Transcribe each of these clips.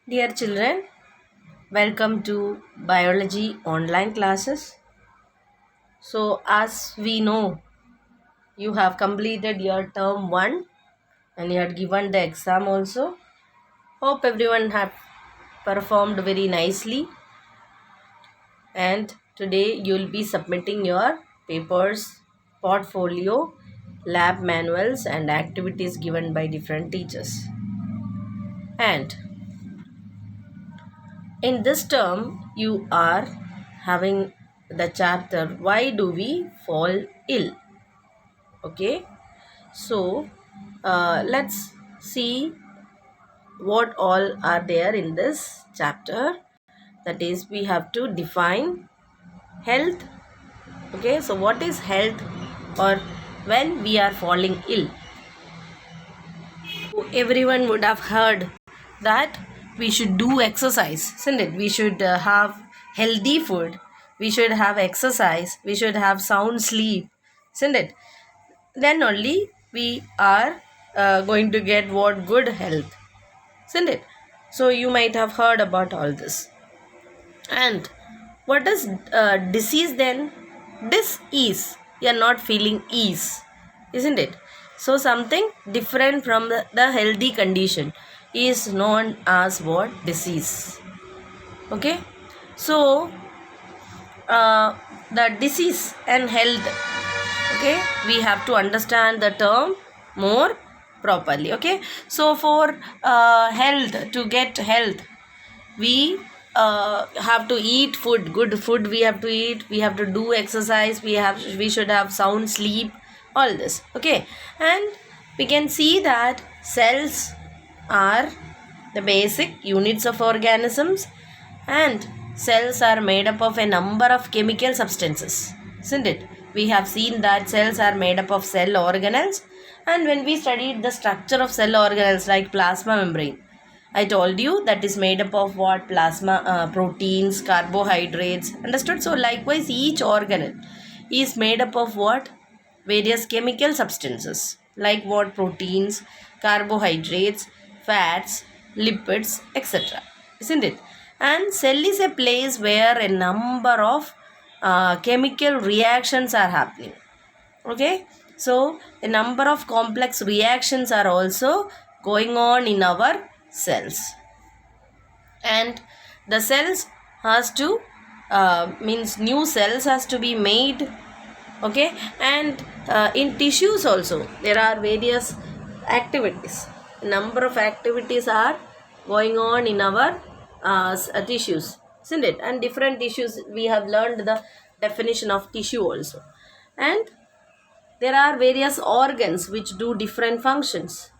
Dear children, welcome to biology online classes. So, as we know, you have completed your term 1 and you had given the exam also. Hope everyone have performed very nicely, and today you will be submitting your papers, portfolio, lab manuals and activities given by different teachers. And in this term, you are having the chapter Why Do We Fall Ill? Okay, so let's see what all are there in this chapter. That is, we have to define health. Okay, so what is health, or when we are falling ill? Everyone would have heard that we should do exercise, isn't it? We should have healthy food, we should have exercise, we should have sound sleep, isn't it? Then only we are going to get what good health, isn't it? So you might have heard about all this. And what is disease then? Dis-ease. You are not feeling ease, isn't it? So something different from the healthy condition is known as what? Disease. Okay. So the disease and health. Okay. We have to understand the term more properly. Okay. So for health, to get health, we have to eat food, good food we have to eat, we have to do exercise, we should have sound sleep, all this. Okay, and we can see that cells are the basic units of organisms, and cells are made up of a number of chemical substances, isn't it? We have seen that cells are made up of cell organelles, and when we studied the structure of cell organelles like plasma membrane, I told you that is made up of what? Plasma, proteins, carbohydrates. Understood? So likewise, each organelle is made up of what? Various chemical substances like what? Proteins, carbohydrates, fats, lipids, etc. Isn't it? And cell is a place where a number of chemical reactions are happening. Okay, so a number of complex reactions are also going on in our cells, and the cells has to means new cells has to be made. Okay, and in tissues also there are various activities. A number of activities are going on in our tissues, isn't it? And different tissues, we have learned the definition of tissue also. And there are various organs which do different functions.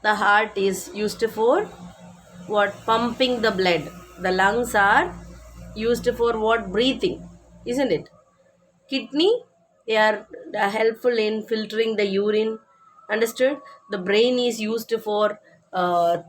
The heart is used for what? Pumping the blood. The lungs are used for what? Breathing, isn't it? Kidney, they are helpful in filtering the urine. Understood? The brain is used for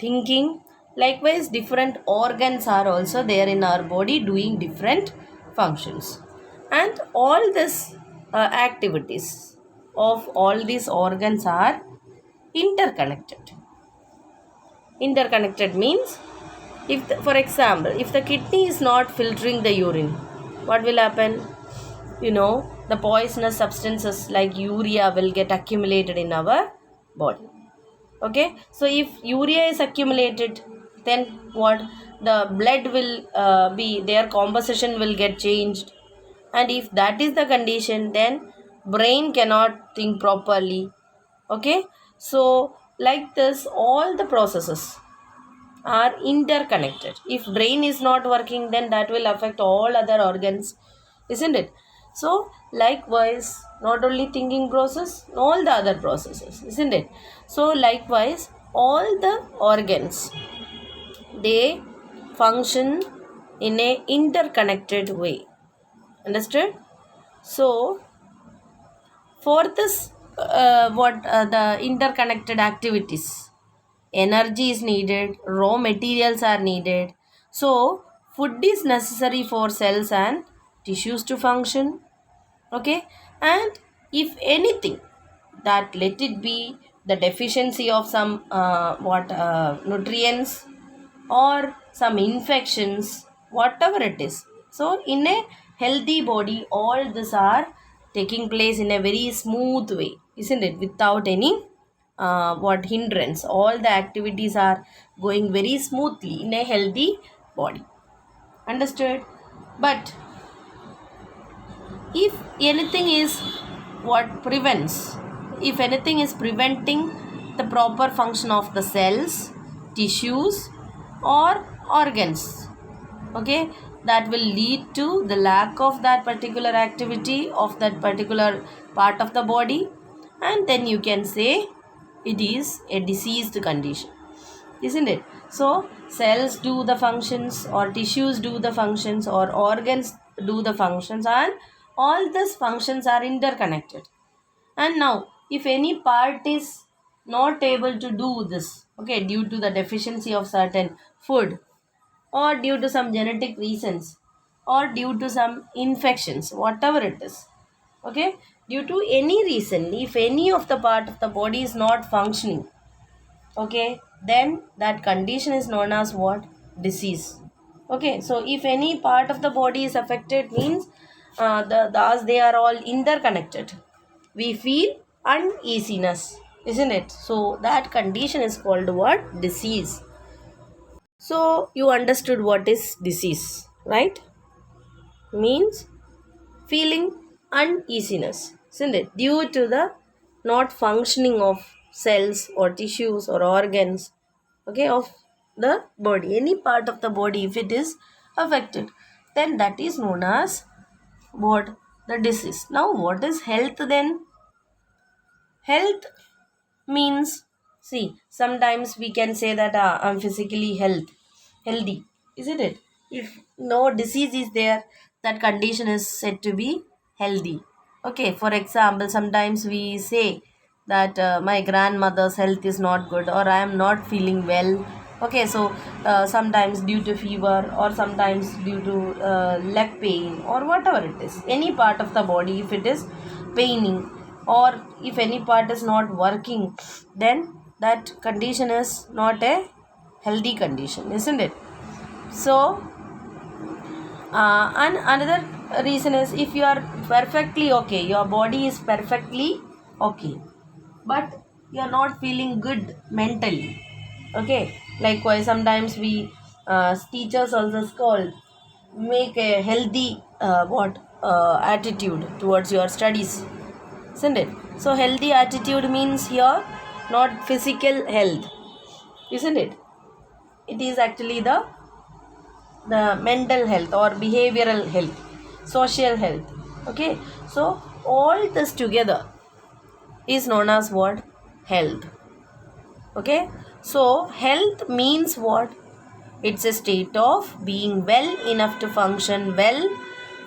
thinking. Likewise, different organs are also there in our body doing different functions. And all these activities of all these organs are interconnected. Interconnected means, if for example, if the kidney is not filtering the urine, what will happen? You know, the poisonous substances like urea will get accumulated in our body. Okay, so if urea is accumulated, then what? The blood will be, their composition will get changed, and if that is the condition, then brain cannot think properly. Okay, so like this, all the processes are interconnected. If brain is not working, then that will affect all other organs, isn't it? So likewise, not only thinking process, all the other processes, isn't it? So likewise, all the organs, they function in a interconnected way. Understood? So for this the interconnected activities, energy is needed, raw materials are needed. So food is necessary for cells and tissues to function. Okay, and if anything, that let it be the deficiency of some nutrients, or some infections, whatever it is. So in a healthy body, all these are taking place in a very smooth way, isn't it? Without any hindrance. All the activities are going very smoothly in a healthy body. Understood? But if anything is if anything is preventing the proper function of the cells, tissues, or organs, okay, that will lead to the lack of that particular activity of that particular part of the body, and then you can say it is a diseased condition, isn't it? So cells do the functions, or tissues do the functions, or organs do the functions, and all these functions are interconnected. And now if any part is not able to do this, okay, due to the deficiency of certain food, or due to some genetic reasons, or due to some infections, whatever it is, okay, due to any reason, if any of the part of the body is not functioning, okay, then that condition is known as what? Disease. Okay, so if any part of the body is affected, means as they are all interconnected, we feel uneasiness, isn't it? So that condition is called what? Disease. So you understood what is disease, right? Means feeling uneasiness, isn't it? Due to the not functioning of cells or tissues or organs, okay, of the body. Any part of the body, if it is affected, then that is known as what? The disease. Now what is health then? Health means, see, sometimes we can say that I'm physically healthy, isn't it? If no disease is there, that condition is said to be healthy. Okay, for example, sometimes we say that my grandmother's health is not good, or I am not feeling well. Okay, so sometimes due to fever, or sometimes due to leg pain, or whatever it is, any part of the body, if it is paining, or if any part is not working, then that condition is not a healthy condition, isn't it? So and another reason is, if you are perfectly okay, your body is perfectly okay, but you are not feeling good mentally, okay. Likewise, sometimes we teachers also scold, make a healthy attitude towards your studies, isn't it? So healthy attitude means here not physical health, isn't it? It is actually the mental health or behavioral health, social health, okay. So all this together is known as what? Health. Okay, so health means what? It's a state of being well enough to function well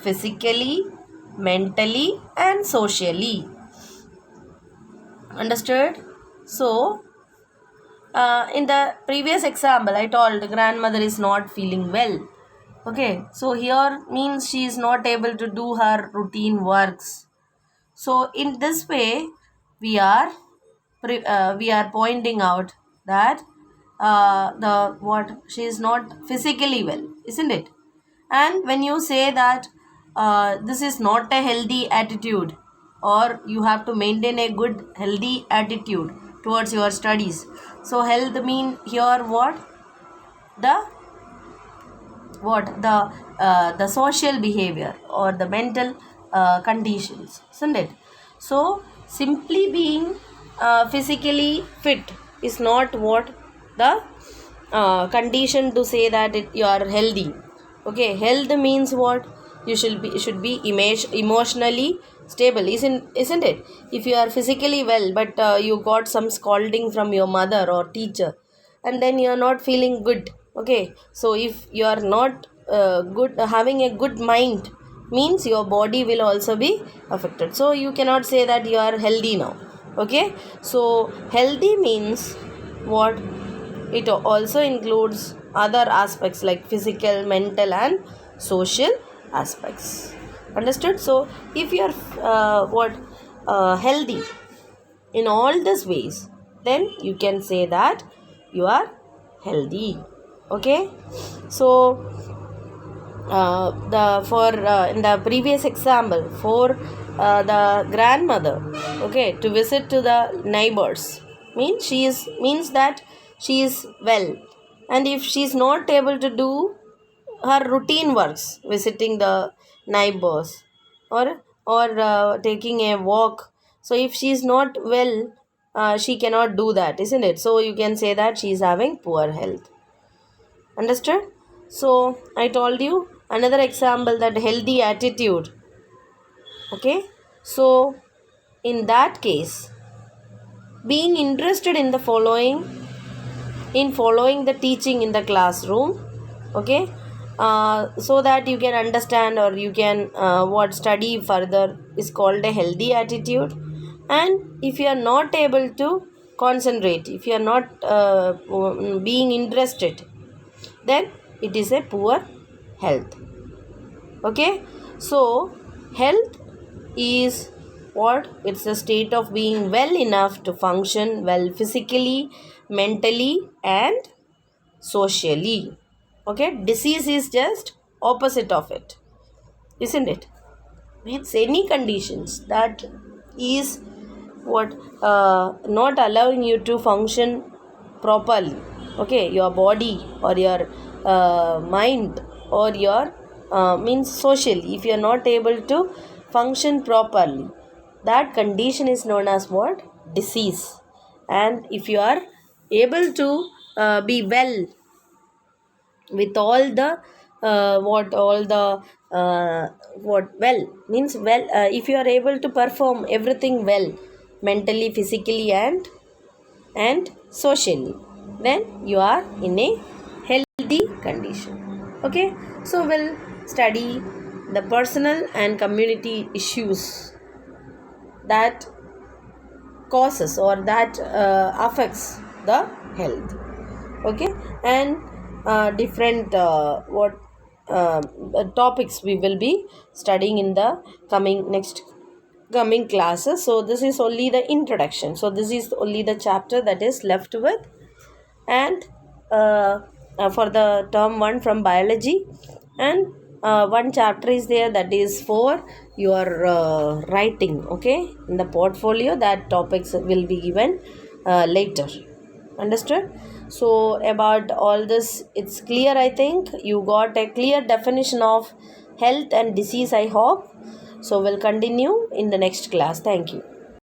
physically, mentally, and socially. Understood? So in the previous example, I told grandmother is not feeling well. Okay, so here means she is not able to do her routine works. So in this way, we are pointing out that the what she is not physically well, isn't it? And when you say that this is not a healthy attitude, or you have to maintain a good healthy attitude towards your studies, so health mean here what? The the social behavior or the mental conditions, isn't it? So simply being physically fit is not what? The condition to say that you are healthy. Okay, health means what? You should be emotionally stable, isn't it? If you are physically well, but you got some scolding from your mother or teacher, and then you are not feeling good. Okay, so if you are not good, having a good mind, means your body will also be affected, so you cannot say that you are healthy now. Okay, so healthy means what? It also includes other aspects like physical, mental, and social aspects. Understood? So if you are healthy in all these ways, then you can say that you are healthy. Okay, so in the previous example, for the grandmother, okay, to visit to the neighbors means that she is well, and if she is not able to do her routine works, visiting the neighbors, or taking a walk, so if she is not well, she cannot do that, isn't it? So you can say that she is having poor health. Understood? So I told you another example, that healthy attitude. Okay, so in that case, being interested in the following the teaching in the classroom, okay, so that you can understand, or you can what study further, is called a healthy attitude. And if you are not able to concentrate, if you are not being interested, then it is a poor health. Okay, so health is what? It's a state of being well enough to function well physically, mentally, and socially. Okay, disease is just opposite of it, isn't it? It's any conditions that is what not allowing you to function properly. Okay, your body, or your mind, or your means socially, if you are not able to function properly, that condition is known as what? Disease. And if you are able to be well with all the what all the what well means well, if you are able to perform everything well, mentally, physically, and socially, then you are in a healthy condition. Okay, so we'll study the personal and community issues that causes, or that affects the health. Okay, and different topics we will be studying in the coming classes. So this is only the introduction, so this is only the chapter that is left with. And for the term 1 from biology, and one chapter is there, that is for your writing. Okay, in the portfolio, that topics will be given later. Understood? So about all this, it's clear. I think you got a clear definition of health and disease, I hope. So we'll continue in the next class. Thank you.